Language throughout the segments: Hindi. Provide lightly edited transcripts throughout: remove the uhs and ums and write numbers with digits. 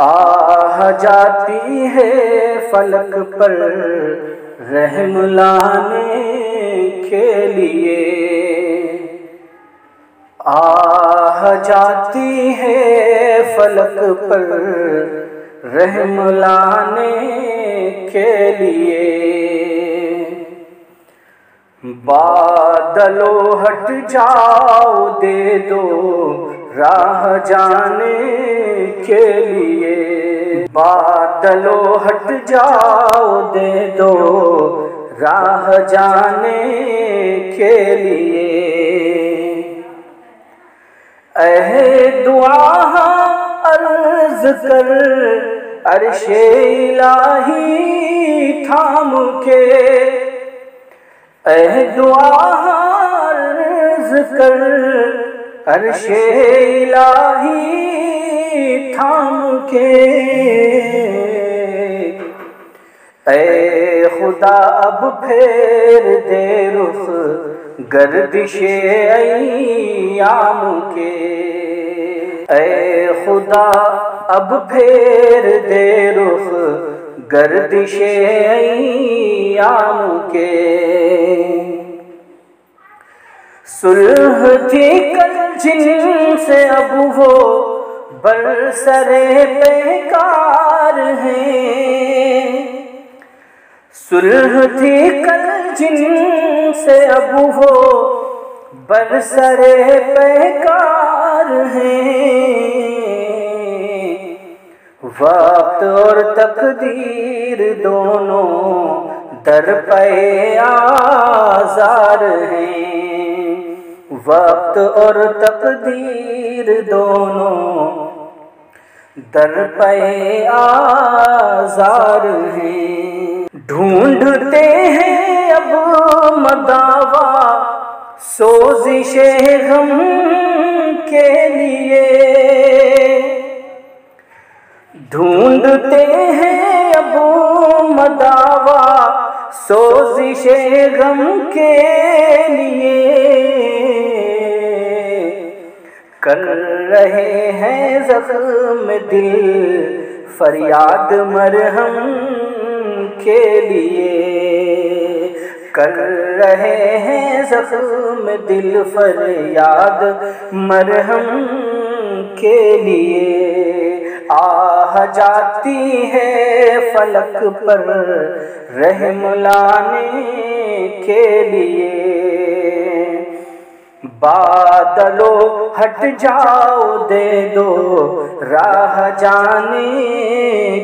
आह जाती है फलक पर रहम लाने के लिए। आह जाती है फलक पर रहम लाने के लिए। बादलो हट जाओ दे दो राह जाने के लिए। बादलो हट जाओ दे दो राह जाने के लिए। ऐ दुआ अर्ज कर अर्शे इलाही थाम के। ऐ दुआ अर्ज कर अर्शे इलाही थाम के। ऐ खुदा अब फेर दे रुख गर्दिशे अय्याम के। ऐ खुदा अब फेर दे रुख गर्दिशे अय्याम के। सुलह थी कल जिनसे अब वो बरसरे बेकार हैं। सुलह थी कल जिनसे अब वो बरसरे बेकार हैं। वक्त और तकदीर दोनों दर पे आज़ार हैं। वक्त और तकदीर दोनों दर पे आज़ार हैं। ढूंढते हैं अब मदावा सोजिशे गम के लिए। ढूंढते हैं अब मदावा सोजिशे गम के लिए। कर रहे हैं ज़ख्म दिल फरियाद मरहम के लिए। कर रहे हैं ज़ख्म दिल फरियाद मरहम के लिए। आह जाती है फलक पर रहम लाने के लिए। बादलो हट जाओ दे दो राह जाने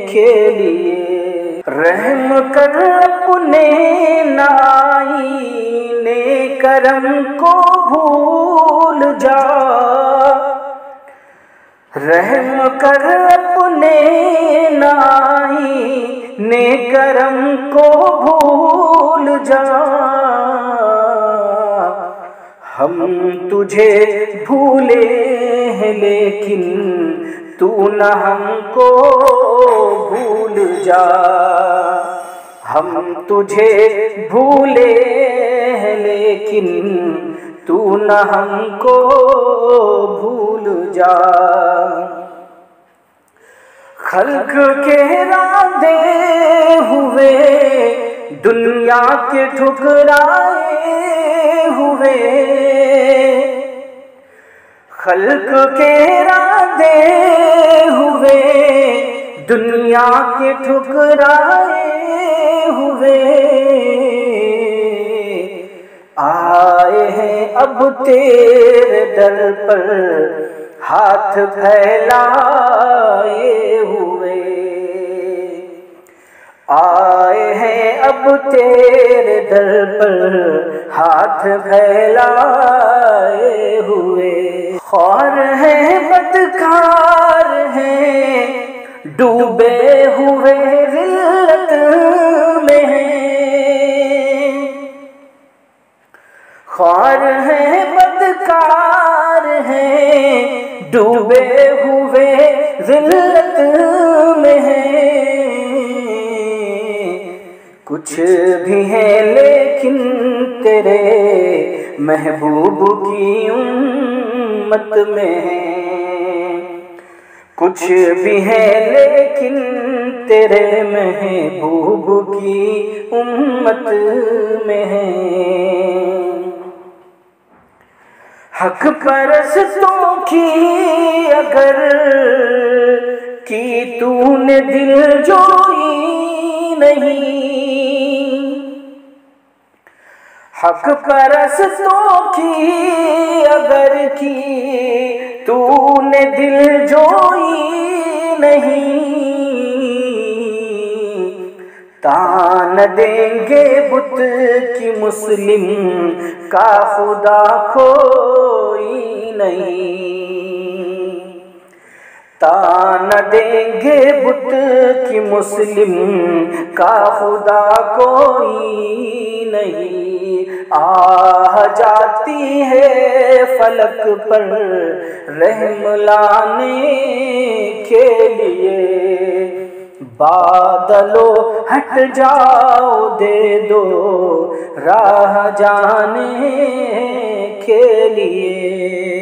के लिए। रहम कर अपने नाईने करम को भूल जा। रहम कर अपने नाईने करम को भूल जा। हम तुझे भूले हैं लेकिन तू न हमको भूल जा। हम तुझे भूले हैं लेकिन तू न हमको भूल जा। खल्क के रांदे हुए दुनिया के ठुकराए हुए। खल्क के रांदे हुए दुनिया के ठुकराए हुए। आए हैं अब तेरे दर पर हाथ फैलाए हुए। आए हैं अब तेरे दर पर हाथ फैलाए हुए। ख्वार हैं बदकार हैं डूबे हुए जिल्लत में हैं। ख्वार हैं बदकार हैं डूबे हुए जिल्लत में हैं। कुछ भी है लेकिन तेरे महबूब की उम्मत में है। कुछ भी है लेकिन तेरे महबूब की उम्मत में है। हक परस्तों की अगर की तूने दिल जोई नहीं, हक परस्तों की अगर की तूने दिल जोई नहीं, तान देंगे बुत की मुस्लिम का खुदा कोई नहीं। तान देंगे बुत की मुस्लिम का खुदा कोई नहीं। आह जाती है फलक पर रहम लाने के लिए, बादलों हट जाओ दे दो राह जाने के लिए।